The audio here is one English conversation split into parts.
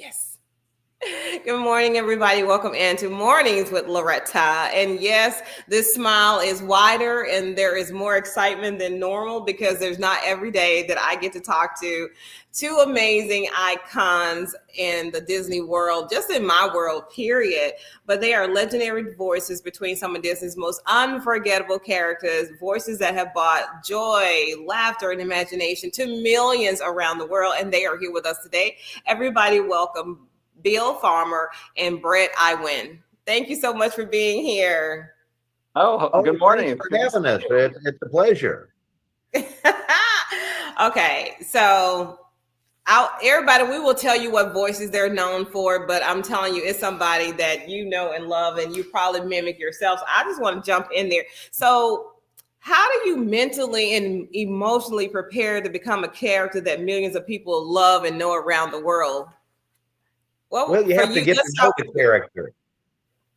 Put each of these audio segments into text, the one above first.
Yes. Good morning, everybody. Welcome into Mornings with Loretta. And yes, this smile is wider and there is more excitement than normal because there's not every day that I get to talk to two amazing icons in the Disney world, just in my world, period. But they are legendary voices between some of Disney's most unforgettable characters, voices that have brought joy, laughter, and imagination to millions around the world. And they are here with us today. Everybody, welcome Bill Farmer and Bret Iwan. Thank you so much for being here. Good morning. Thanks for having us. It's a pleasure. Okay, so everybody, we will tell you what voices they're known for, but I'm telling you, it's somebody that you know and love, and you probably mimic yourself. So I just want to jump in there. So how do you mentally and emotionally prepare to become a character that millions of people love and know around the world? Well, you have to get to know the character.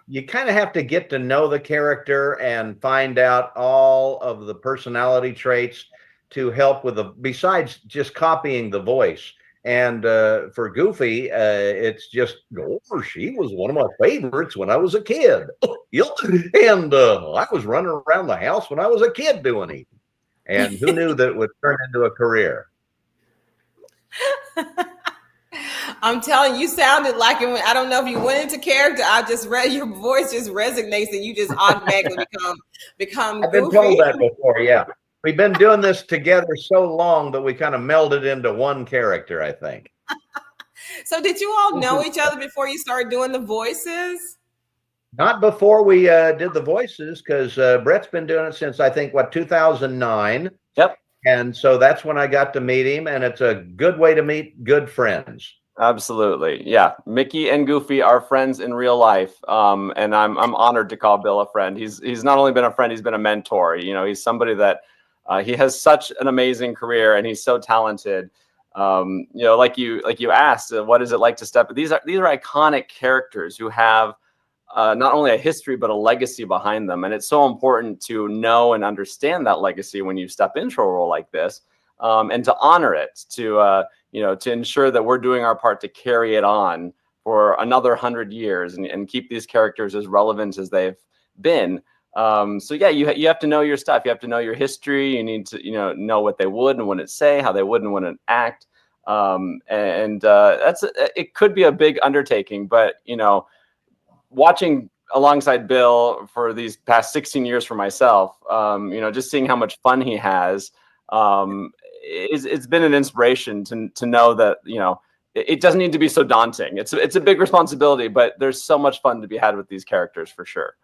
You kind of have to get to know the character and find out all of the personality traits to help with besides just copying the voice. And for Goofy, it's just, she was one of my favorites when I was a kid. And I was running around the house when I was a kid doing it. And who knew that it would turn into a career? I'm telling you, sounded like it. I don't know if you went into character. I just read your voice just resonates, and you just automatically become. I've been told that before. Yeah, we've been doing this together so long that we kind of melded into one character, I think. So, did you all know each other before you started doing the voices? Not before we did the voices, because Bret's been doing it since I think 2009. Yep. And so that's when I got to meet him, and it's a good way to meet good friends. Absolutely. Yeah. Mickey and Goofy are friends in real life. And I'm honored to call Bill a friend. He's not only been a friend, he's been a mentor. You know, he's somebody that he has such an amazing career and he's so talented. You know, like you asked, what is it like to step? These are iconic characters who have not only a history, but a legacy behind them. And it's so important to know and understand that legacy when you step into a role like this, and to honor it, to ensure that we're doing our part to carry it on for another 100 years and keep these characters as relevant as they've been. So yeah, you have to know your stuff. You have to know your history. You need to, know what they would and wouldn't say, how they would and wouldn't act. It could be a big undertaking, but, watching alongside Bill for these past 16 years for myself, just seeing how much fun he has, it's been an inspiration to know that, it doesn't need to be so daunting. It's a big responsibility, but there's so much fun to be had with these characters for sure.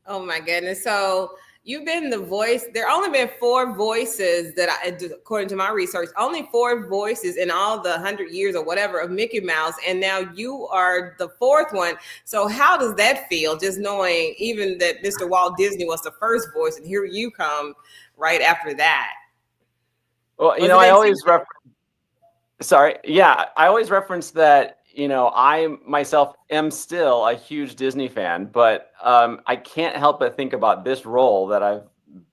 Oh my goodness. So you've been the voice. There only been 4 voices that according to my research, only 4 voices in all the 100 years or whatever of Mickey Mouse. And now you are the 4th one. So how does that feel? Just knowing even that Mr. Walt Disney was the first voice and here you come right after that. Well, I always reference that, I myself am still a huge Disney fan, but I can't help but think about this role that I've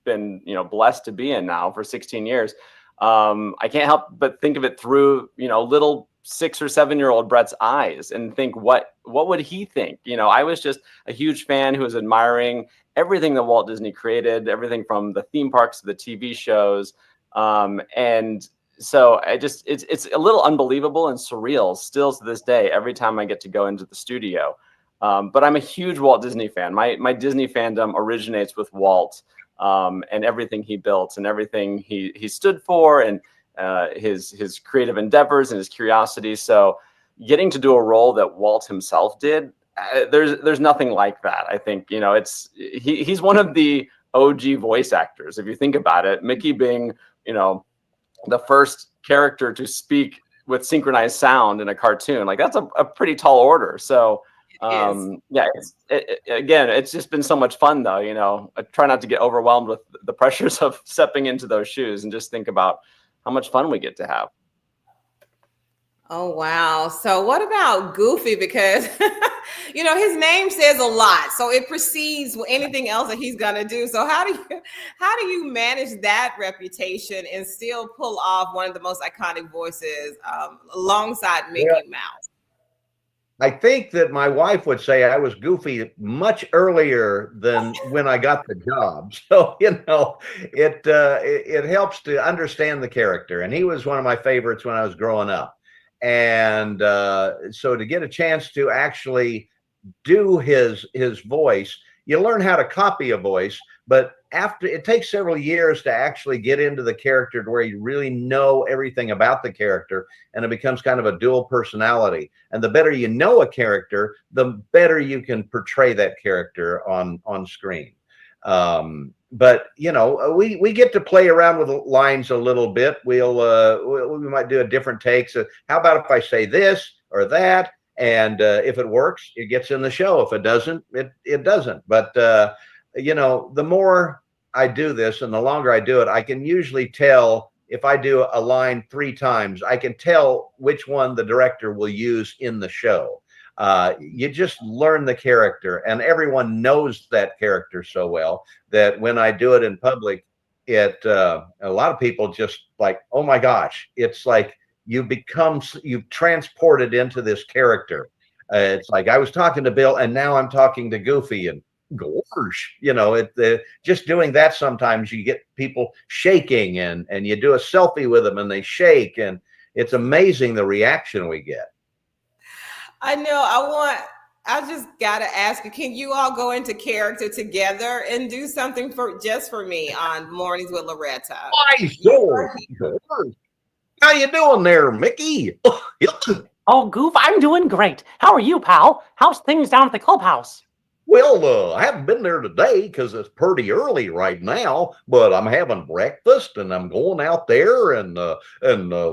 been, blessed to be in now for 16 years. I can't help but think of it through, little 6 or 7-year-old Bret's eyes and think, what would he think? I was just a huge fan who was admiring everything that Walt Disney created, everything from the theme parks to the TV shows. And so it's a little unbelievable and surreal still to this day, every time I get to go into the studio. But I'm a huge Walt Disney fan. My Disney fandom originates with Walt, and everything he built and everything he stood for, and his creative endeavors and his curiosity. So getting to do a role that Walt himself did, there's nothing like that. I think, he's one of the OG voice actors. If you think about it, Mickey being, the first character to speak with synchronized sound in a cartoon, like that's a pretty tall order. So yeah, it's just been so much fun though. I try not to get overwhelmed with the pressures of stepping into those shoes and just think about how much fun we get to have. Oh, wow. So what about Goofy? Because You know, his name says a lot, so it precedes anything else that he's gonna do. So how do you manage that reputation and still pull off one of the most iconic voices alongside Mickey Mouse? I think that my wife would say I was Goofy much earlier than when I got the job. So, you know, it helps to understand the character. And he was one of my favorites when I was growing up. And so to get a chance to actually do his voice, you learn how to copy a voice, but after it takes several years to actually get into the character to where you really know everything about the character, and it becomes kind of a dual personality. And the better you know a character, the better you can portray that character on screen. But you know, we get to play around with lines a little bit. We might do a different take. So how about if I say this or that? And if it works, it gets in the show. If it doesn't, it doesn't. But you know, the more I do this and the longer I do it, I can usually tell if I do a line 3 times, I can tell which one the director will use in the show. You just learn the character, and everyone knows that character so well that when I do it in public, a lot of people just like, oh my gosh, it's like you've transported into this character. It's like I was talking to Bill and now I'm talking to Goofy, and gosh, you know, just doing that, sometimes you get people shaking, and you do a selfie with them and they shake, and it's amazing the reaction we get. I know. I just gotta ask you, can you all go into character together and do something just for me on Mornings with Loretta? Why, sure. How you doing there, Mickey? Oh, Goof, I'm doing great. How are you, pal? How's things down at the clubhouse? Well, I haven't been there today because it's pretty early right now, but I'm having breakfast and I'm going out there and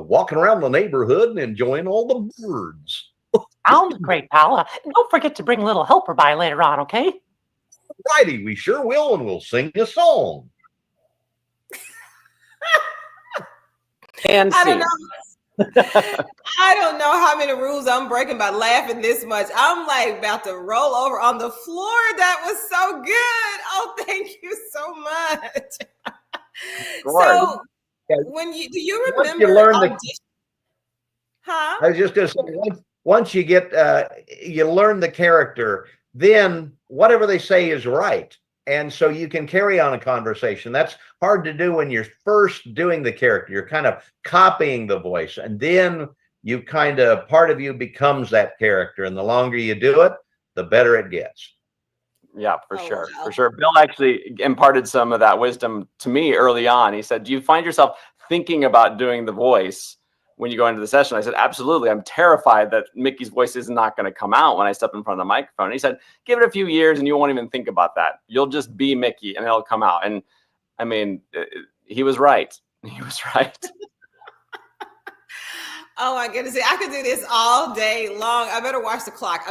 walking around the neighborhood and enjoying all the birds. Sounds great, pal. Don't forget to bring a little helper by later on, okay? Righty, we sure will, and we'll sing a song. And sing. I don't know how many rules I'm breaking by laughing this much. I'm like about to roll over on the floor. That was so good. Oh, thank you so much. So, do you remember audition? Huh? I was just going to say, once you get you learn the character, then whatever they say is right. And so you can carry on a conversation. That's hard to do when you're first doing the character. You're kind of copying the voice, and then you part of you becomes that character. And the longer you do it, the better it gets. Yeah, for sure. Wow. For sure. Bill actually imparted some of that wisdom to me early on. He said, do you find yourself thinking about doing the voice when you go into the session? I said, absolutely. I'm terrified that Mickey's voice is not going to come out when I step in front of the microphone. And he said, give it a few years and you won't even think about that. You'll just be Mickey and it'll come out. And I mean, he was right. He was right. Oh my goodness. I could do this all day long. I better watch the clock.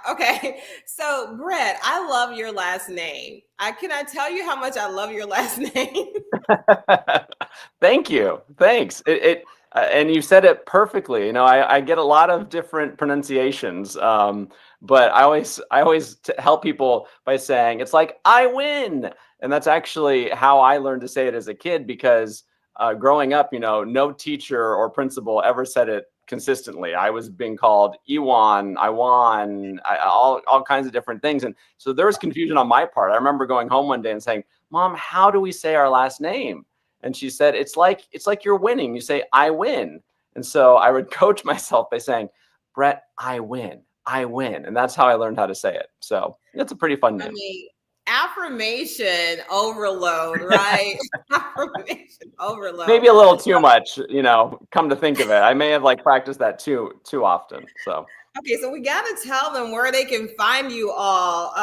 Okay. So Bret, I love your last name. Can I tell you how much I love your last name? Thank you. Thanks. And you said it perfectly. You know, I get a lot of different pronunciations, but I always help people by saying it's like I win, and that's actually how I learned to say it as a kid. Because growing up, you know, no teacher or principal ever said it consistently. I was being called Iwan, Iwan, all kinds of different things, and so there was confusion on my part. I remember going home one day and saying, "Mom, how do we say our last name?" And she said, it's like you're winning. You say, I win. And so I would coach myself by saying, Bret, I win. And that's how I learned how to say it. So it's a pretty fun name. I mean, affirmation overload, right? Affirmation overload. Maybe a little too much, you know, come to think of it. I may have practiced that too often. So. Okay, so we got to tell them where they can find you all.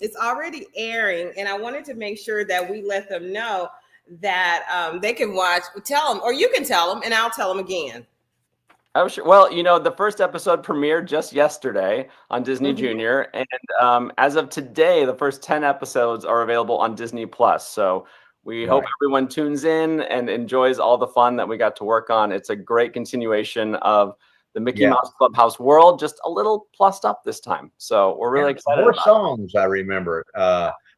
It's already airing, and I wanted to make sure that we let them know that they can watch. Tell them, or you can tell them, and I'll tell them again. Oh, sure. Well, you know, the first episode premiered just yesterday on Disney Junior, and as of today, the first 10 episodes are available on Disney Plus. So we hope everyone tunes in and enjoys all the fun that we got to work on. It's a great continuation of the Mickey Mouse Clubhouse world, just a little plussed up this time. So we're really excited. More songs, I remember.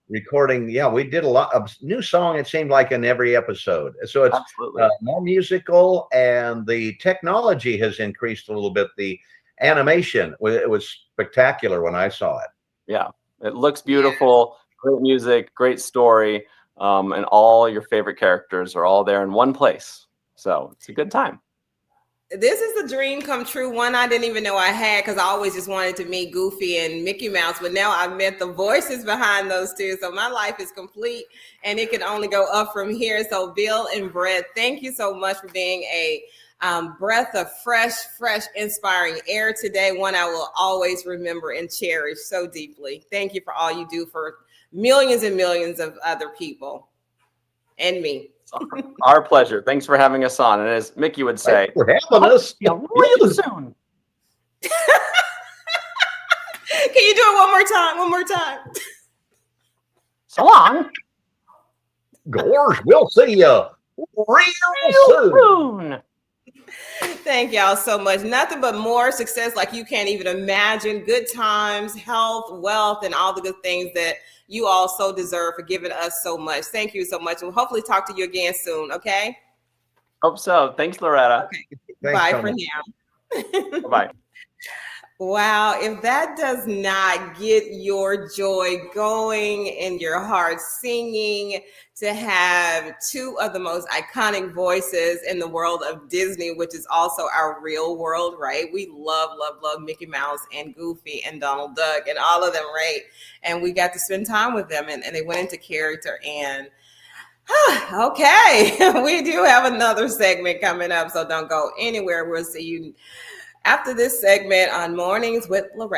Recording, we did a lot of new song, it seemed like, in every episode. So it's more musical, and the technology has increased a little bit. The animation, it was spectacular when I saw it. Yeah, it looks beautiful. Great music, great story, and all your favorite characters are all there in one place. So it's a good time. This is a dream come true. One I didn't even know I had, because I always just wanted to meet Goofy and Mickey Mouse, but now I've met the voices behind those two. So my life is complete, and it can only go up from here. So Bill and Bret, thank you so much for being a breath of fresh, inspiring air today. One I will always remember and cherish so deeply. Thank you for all you do for millions and millions of other people and me. Our pleasure. Thanks for having us on. And as Mickey would say, thanks for having us real soon. Can you do it one more time? One more time. So long. Gorge, we'll see you real soon. Thank y'all so much. Nothing but more success like you can't even imagine. Good times, health, wealth, and all the good things that you all so deserve for giving us so much. Thank you so much. We'll hopefully talk to you again soon, okay? Hope so. Thanks, Loretta. Okay. Bye for now. Bye. Wow, if that does not get your joy going in your heart singing, to have two of the most iconic voices in the world of Disney, which is also our real world, right? We love Mickey Mouse and Goofy and Donald Duck and all of them, right? And we got to spend time with them, and they went into character. And okay, we do have another segment coming up, so don't go anywhere. We'll see you after this segment on Mornings with Loretta.